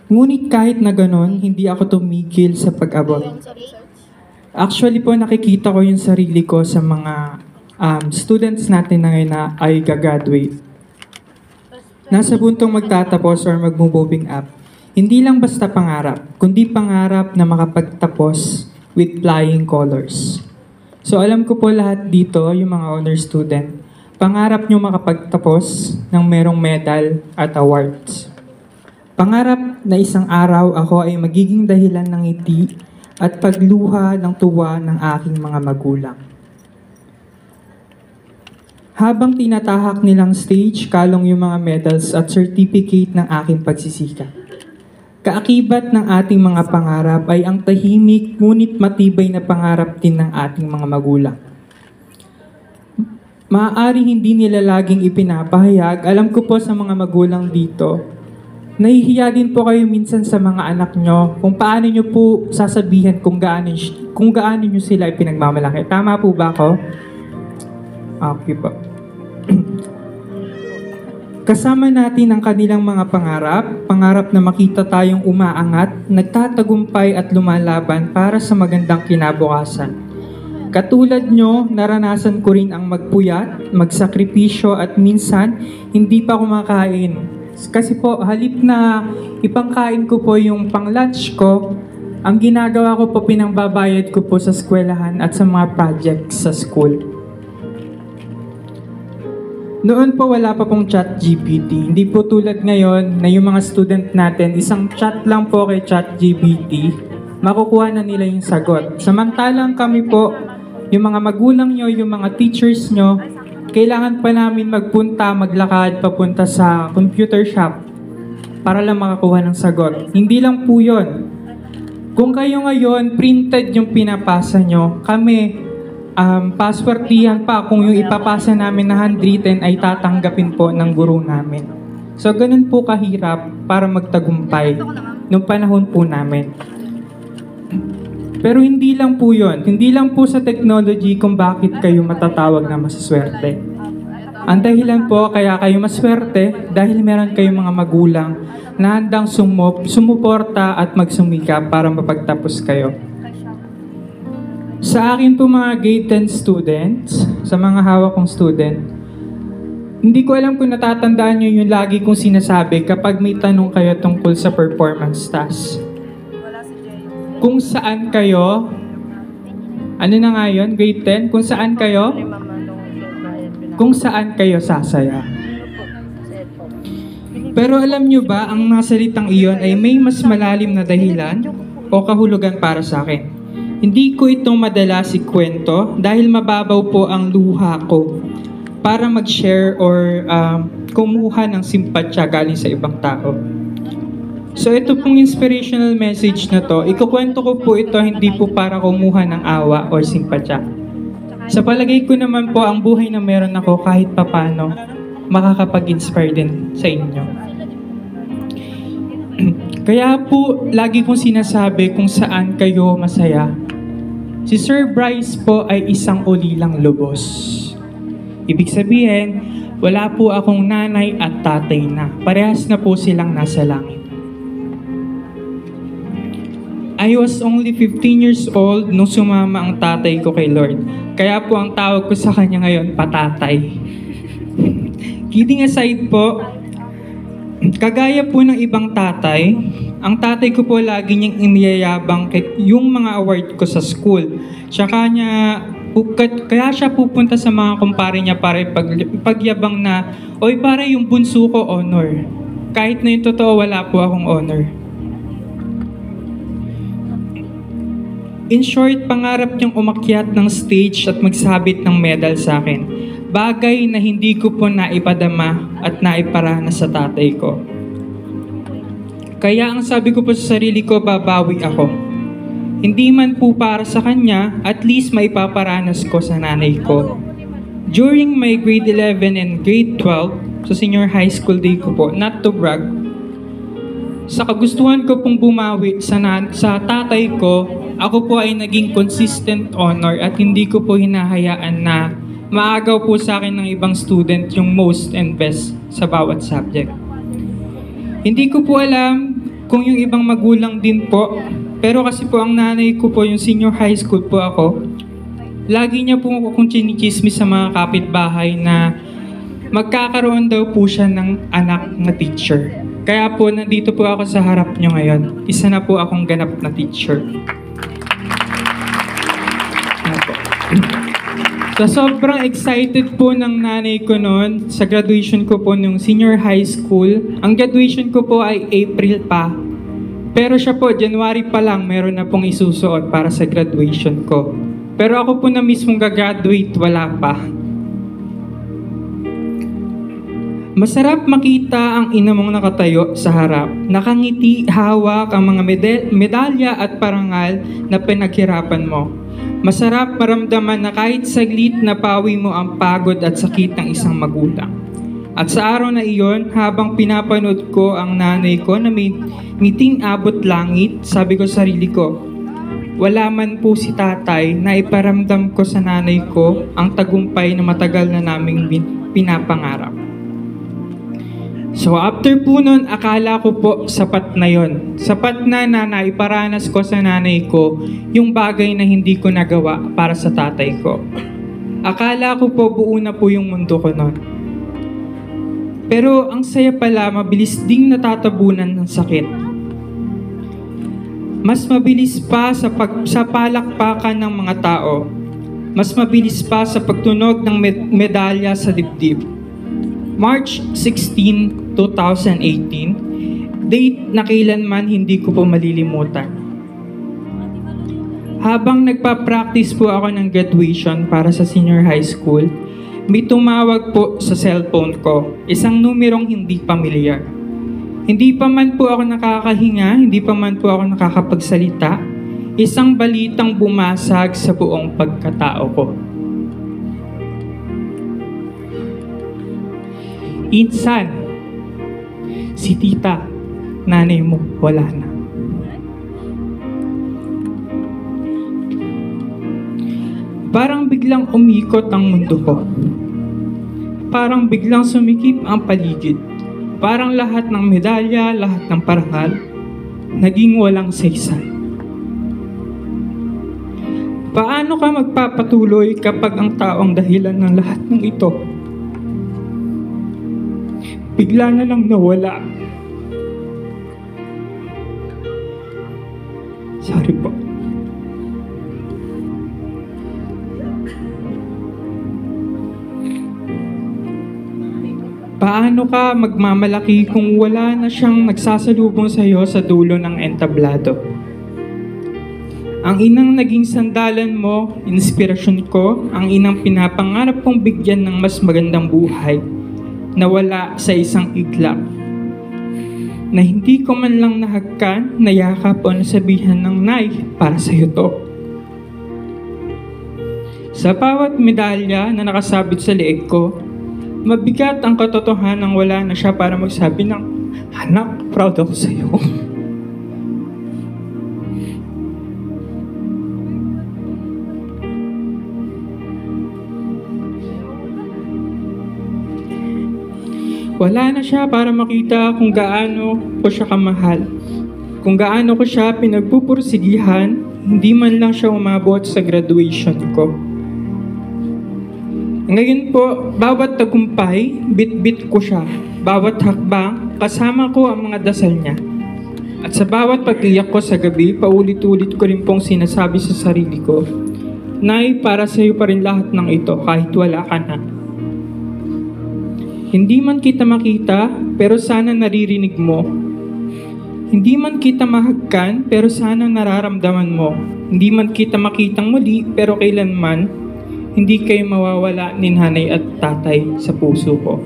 Ngunit kahit na ganon, hindi ako tumigil sa pag-abot. Actually po, nakikita ko yung sarili ko sa mga students natin na ngayon na ay gagraduate. Nasa buntong magtatapos or mag-moving up. Hindi lang basta pangarap, kundi pangarap na makapagtapos with flying colors. So alam ko po lahat dito, yung mga honor student, pangarap nyo makapagtapos ng merong medal at awards. Pangarap na isang araw ako ay magiging dahilan ng ngiti at pagluha ng tuwa ng aking mga magulang. Habang tinatahak nilang stage, kalong yung mga medals at certificate ng aking pagsisikap. Kaakibat ng ating mga pangarap ay ang tahimik ngunit matibay na pangarap din ng ating mga magulang. Maaaring hindi nila laging ipinapahayag, alam ko po sa mga magulang dito, nahihiya din po kayo minsan sa mga anak nyo kung paano nyo po sasabihin kung gaano nyo sila ipinagmamalaki. Tama po ba ako? Okay po. Kasama natin ang kanilang mga pangarap na makita tayong umaangat, nagtatagumpay at lumalaban para sa magandang kinabukasan. Katulad nyo, naranasan ko rin ang magpuyat, magsakripisyo at minsan hindi pa kumakain. Kasi po, halip na ipangkain ko po yung pang-lunch ko, ang ginagawa ko po, pinangbabayad ko po sa eskwelahan at sa mga projects sa school. Noon po wala pa pong ChatGPT. Hindi po tulad ngayon na yung mga student natin, isang chat lang po kay ChatGPT, makukuha na nila yung sagot. Samantalang kami po, yung mga magulang nyo, yung mga teachers nyo, kailangan pa namin maglakad papunta sa computer shop para lang makakuha ng sagot. Hindi lang po yun. Kung kayo ngayon, printed yung pinapasa nyo, kami, passwordihan pa kung yung ipapasa namin na handwritten ay tatanggapin po ng guro namin. So, ganun po kahirap para magtagumpay nung panahon po namin. Pero hindi lang po yun. Hindi lang po sa technology kung bakit kayo matatawag na masaswerte. Ang dahilan po kaya kayo maswerte dahil meron kayong mga magulang na handang sumuporta at magsumikap para mapagtapos kayo. Sa akin po mga grade 10 students, sa mga hawak kong student, hindi ko alam kung natatandaan nyo yung lagi kong sinasabi kapag may tanong kayo tungkol sa performance task. Kung saan kayo, ano na nga yun, grade 10, kung saan kayo sasaya. Pero alam nyo ba, ang nasalitang iyon ay may mas malalim na dahilan o kahulugan para sa akin. Hindi ko ito madalas ikwento dahil mababaw po ang luha ko para mag-share or kumuha ng simpatya galing sa ibang tao. So ito pong inspirational message na to, ikukwento ko po ito hindi po para kumuha ng awa or simpatya. Sa palagay ko naman po ang buhay na meron ako kahit papano makakapag-inspire din sa inyo. Kaya po lagi kong sinasabi kung saan kayo masaya. Si Sir Bryce po ay isang ulilang lubos. Ibig sabihin, wala po akong nanay at tatay na. Parehas na po silang nasa langit. I was only 15 years old nung sumama ang tatay ko kay Lord. Kaya po ang tawag ko sa kanya ngayon, patatay. Kidding aside po, kagaya po ng ibang tatay, ang tatay ko po lagi niyang iniyayabang yung mga award ko sa school. Kaya siya pupunta sa mga kumpare niya para pagyabang na, oy pare yung bunso ko honor. Kahit na yung totoo wala po akong honor. In short, pangarap niyang umakyat ng stage at magsabit ng medal sa akin. Bagay na hindi ko po naipadama at naiparana sa tatay ko. Kaya ang sabi ko po sa sarili ko, babawi ako. Hindi man po para sa kanya, at least maipaparanas ko sa nanay ko. During my grade 11 and grade 12, sa senior high school day ko po, not to brag, sa kagustuhan ko pong bumawi sa tatay ko, ako po ay naging consistent honor at hindi ko po hinahayaan na maagaw po sa akin ng ibang student yung most and best sa bawat subject. Hindi ko po alam kung yung ibang magulang din po. Pero kasi po ang nanay ko po, yung senior high school po ako, lagi niya po akong chinichismis sa mga kapitbahay na magkakaroon daw po siya ng anak na teacher. Kaya po nandito po ako sa harap niyo ngayon. Isa na po akong ganap na teacher. So, sobrang excited po ng nanay ko noon sa graduation ko po nung senior high school. Ang graduation ko po ay April pa. Pero siya po, January pa lang, meron na pong isusuot para sa graduation ko. Pero ako po na mismong gagraduate, wala pa. Masarap makita ang ina mong nakatayo sa harap. Nakangiti, hawak ang mga medalya at parangal na pinaghirapan mo. Masarap maramdaman na kahit saglit napawi mo ang pagod at sakit ng isang magulang. At sa araw na iyon, habang pinapanood ko ang nanay ko na may ngiting abot langit, sabi ko sa sarili ko, wala man po si tatay na iparamdam ko sa nanay ko ang tagumpay na matagal na naming pinapangarap. So after po nun, akala ko po sapat na yon. Sapat na naiparanas ko sa nanay ko yung bagay na hindi ko nagawa para sa tatay ko. Akala ko po buo na po yung mundo ko nun. Pero ang saya pala, mabilis ding natatabunan ng sakit. Mas mabilis pa sa palakpakan ng mga tao. Mas mabilis pa sa pagtunog ng medalya sa dibdib. March 16, 2018, date na kailanman hindi ko po malilimutan. Habang nagpa-practice po ako ng graduation para sa senior high school, may tumawag po sa cellphone ko, isang numerong hindi pamilyar. Hindi pa man po ako nakakahinga, hindi pa man po ako nakakapagsalita, isang balitang bumasag sa buong pagkatao ko. Insan, si tita, nanay mo, wala na. Parang biglang umikot ang mundo ko. Parang biglang sumikip ang paligid. Parang lahat ng medalya, lahat ng parangal, naging walang saysay. Paano ka magpapatuloy kapag ang taong dahilan ng lahat ng ito bigla na lang nawala? Sorry po. Paano ka magmamalaki kung wala na siyang nagsasalubong sa iyo sa dulo ng entablado? Ang inang naging sandalan mo, inspirasyon ko, ang inang pinapangarap kong bigyan ng mas magandang buhay, nawala sa isang iglap, na hindi ko man lang nahagkan, nayakap o nasabihan ng nay, para sa iyo to. Sa bawat medalya na nakasabit sa leeg ko, mabigat ang katotohanan ng wala na siya para magsabi ng, anak, proud ako sa iyo. Wala na siya para makita kung gaano ko siya kamahal. Kung gaano ko siya pinagpupursigihan, hindi man lang siya umabot sa graduation ko. Ngayon po, bawat tagumpay, bit-bit ko siya. Bawat hakbang, kasama ko ang mga dasal niya. At sa bawat pag-iyak ko sa gabi, paulit-ulit ko rin pong sinasabi sa sarili ko, Nay, para sa iyo pa rin lahat ng ito kahit wala ka na. Hindi man kita makita, pero sana naririnig mo. Hindi man kita mahagkan, pero sana nararamdaman mo. Hindi man kita makitang muli, pero kailanman, hindi kayo mawawala ni nanay at tatay sa puso ko.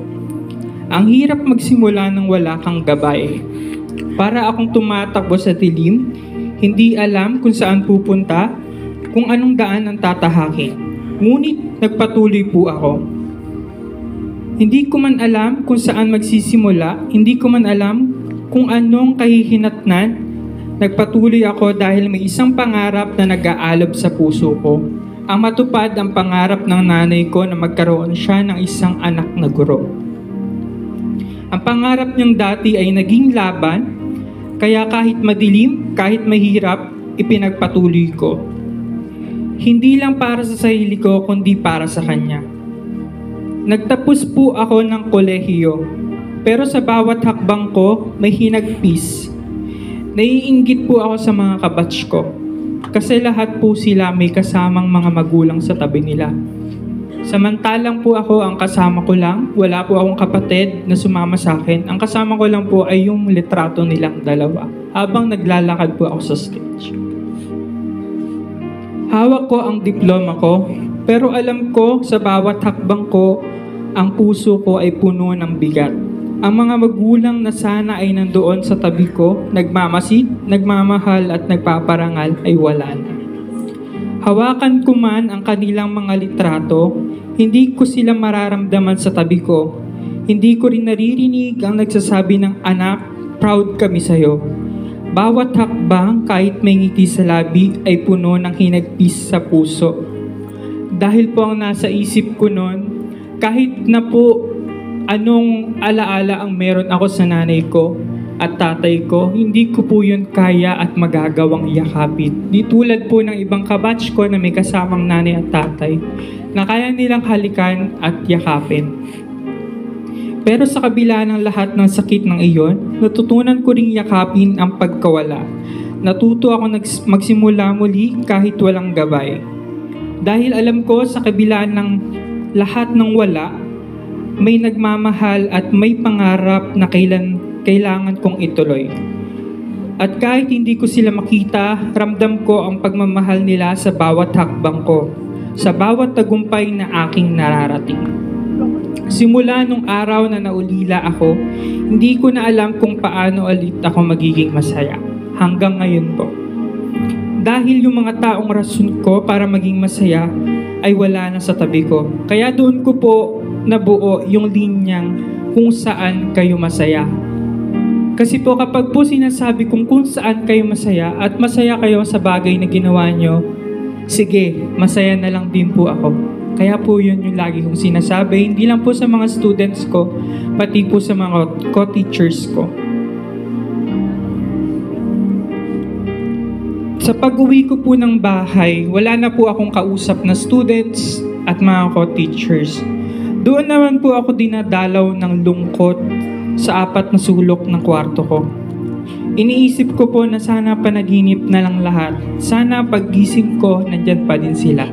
Ang hirap magsimula nang wala kang gabay. Para akong tumatakbo sa dilim, hindi alam kung saan pupunta, kung anong daan ang tatahakin. Ngunit nagpatuloy po ako. Hindi ko man alam kung saan magsisimula, hindi ko man alam kung anong kahihinatnan. Nagpatuloy ako dahil may isang pangarap na nag-aalab sa puso ko. Ang matupad ang pangarap ng nanay ko na magkaroon siya ng isang anak na guro. Ang pangarap niyang dati ay naging laban, Kaya kahit madilim, kahit mahirap, ipinagpatuloy ko. Hindi lang para sa sarili ko, kundi para sa Kanya. Nagtapos po ako ng kolehiyo, pero sa bawat hakbang ko, may hinagpis. Naiinggit po ako sa mga kabatch ko, kasi lahat po sila may kasamang mga magulang sa tabi nila. Samantalang po ako, ang kasama ko lang, wala po akong kapatid na sumama sa akin. Ang kasama ko lang po ay yung litrato nilang dalawa, habang naglalakad po ako sa stage. Hawak ko ang diploma ko, pero alam ko sa bawat hakbang ko, ang puso ko ay puno ng bigat. Ang mga magulang na sana ay nandoon sa tabi ko, nagmamasid, nagmamahal at nagpaparangal ay wala na. Hawakan ko man ang kanilang mga litrato, hindi ko sila mararamdaman sa tabi ko. Hindi ko rin naririnig ang nagsasabi ng anak, proud kami sa'yo. Bawat hakbang kahit may ngiti sa labi ay puno ng hinagpis sa puso. Dahil po ang nasa isip ko noon, kahit na po anong alaala ang meron ako sa nanay ko at tatay ko, hindi ko po yun kaya at magagawang yakapin. Di tulad po ng ibang kabatch ko na may kasamang nanay at tatay na kaya nilang halikan at yakapin. Pero sa kabila ng lahat ng sakit ng iyon, natutunan ko ring yakapin ang pagkawala. Natuto ako magsimula muli kahit walang gabay. Dahil alam ko sa kabila ng lahat ng wala, may nagmamahal at may pangarap na kailangan kong ituloy. At kahit hindi ko sila makita, ramdam ko ang pagmamahal nila sa bawat hakbang ko, sa bawat tagumpay na aking nararating. Simula nung araw na naulila ako, hindi ko na alam kung paano ulit ako magiging masaya. Hanggang ngayon po. Dahil yung mga taong rason ko para maging masaya ay wala na sa tabi ko. Kaya doon ko po nabuo yung linyang kung saan kayo masaya. Kasi po kapag po sinasabi kung saan kayo masaya at masaya kayo sa bagay na ginawa nyo, sige, masaya na lang din po ako. Kaya po yun yung lagi kong sinasabi, hindi lang po sa mga students ko, pati po sa mga co-teachers ko. Sa pag-uwi ko po ng bahay, wala na po akong kausap na students at mga co-teachers. Doon naman po ako dinadalaw ng lungkot sa 4 na sulok ng kwarto ko. Iniisip ko po na sana panaginip na lang lahat. Sana paggising ko, nandyan pa din sila.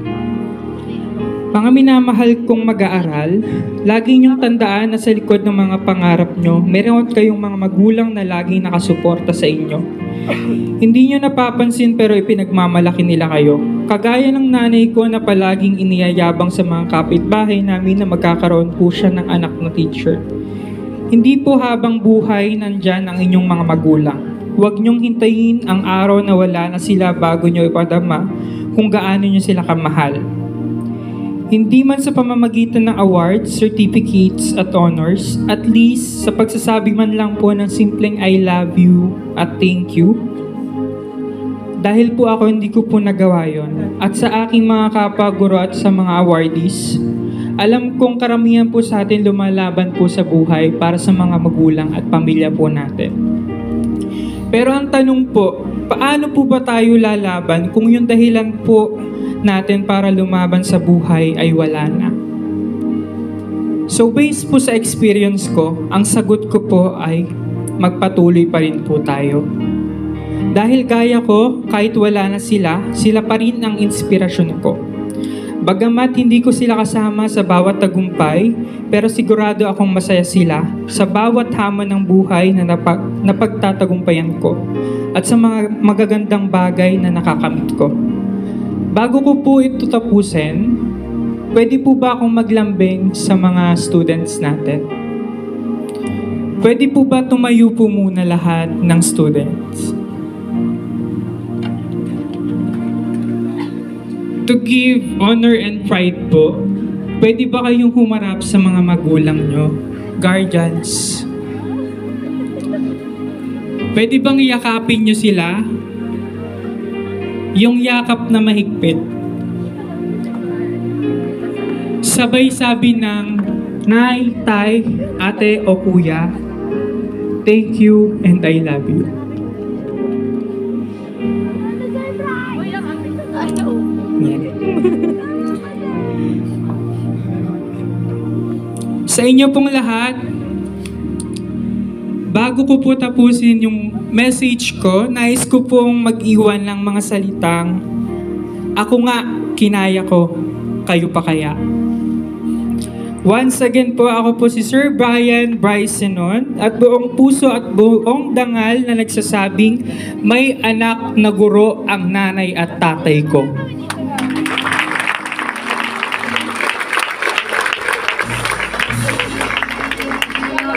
Mga minamahal kong mag-aaral, lagi niyong tandaan na sa likod ng mga pangarap nyo, meron kayong mga magulang na laging nakasuporta sa inyo. Hindi nyo napapansin pero ipinagmamalaki nila kayo. Kagaya ng nanay ko na palaging iniyayabang sa mga kapitbahay namin na magkakaroon po siya ng anak na teacher. Hindi po habang buhay nandyan ang inyong mga magulang. Huwag niyong hintayin ang araw na wala na sila bago nyo ipadama kung gaano nyo sila kamahal. Hindi man sa pamamagitan ng awards, certificates at honors, at least sa pagsasabi man lang po ng simpleng I love you at thank you. Dahil po ako hindi ko po nagawa yon. At sa aking mga kapaguro at sa mga awardees, alam kong karamihan po sa atin lumalaban po sa buhay para sa mga magulang at pamilya po natin. Pero ang tanong po, paano po ba tayo lalaban kung yung dahilan po natin para lumaban sa buhay ay wala na? So based po sa experience ko, ang sagot ko po ay magpatuloy pa rin po tayo. Dahil gaya ko, kahit wala na sila, sila pa rin ang inspirasyon ko. Bagamat hindi ko sila kasama sa bawat tagumpay, pero sigurado akong masaya sila sa bawat hamon ng buhay na napagtatagumpayan ko at sa mga magagandang bagay na nakakamit ko. Bago ko po ito tapusin, pwede po ba akong maglambing sa mga students natin? Pwede po ba tumayo po muna lahat ng students? To give honor and pride po, pwede ba kayong humarap sa mga magulang nyo, guardians? Pwede bang yakapin nyo sila? Yung yakap na mahigpit. Sabay sabi ng Nay, Tay, Ate o Kuya, thank you and I love you. Yan. Sa inyo pong lahat, bago ko po tapusin yung message ko, nais ko pong mag-iwan ng mga salitang, ako nga, kinaya ko, kayo pa kaya. Once again po, ako po si Sir Brian Brycenon at buong puso at buong dangal na nagsasabing may anak na guro ang nanay at tatay ko.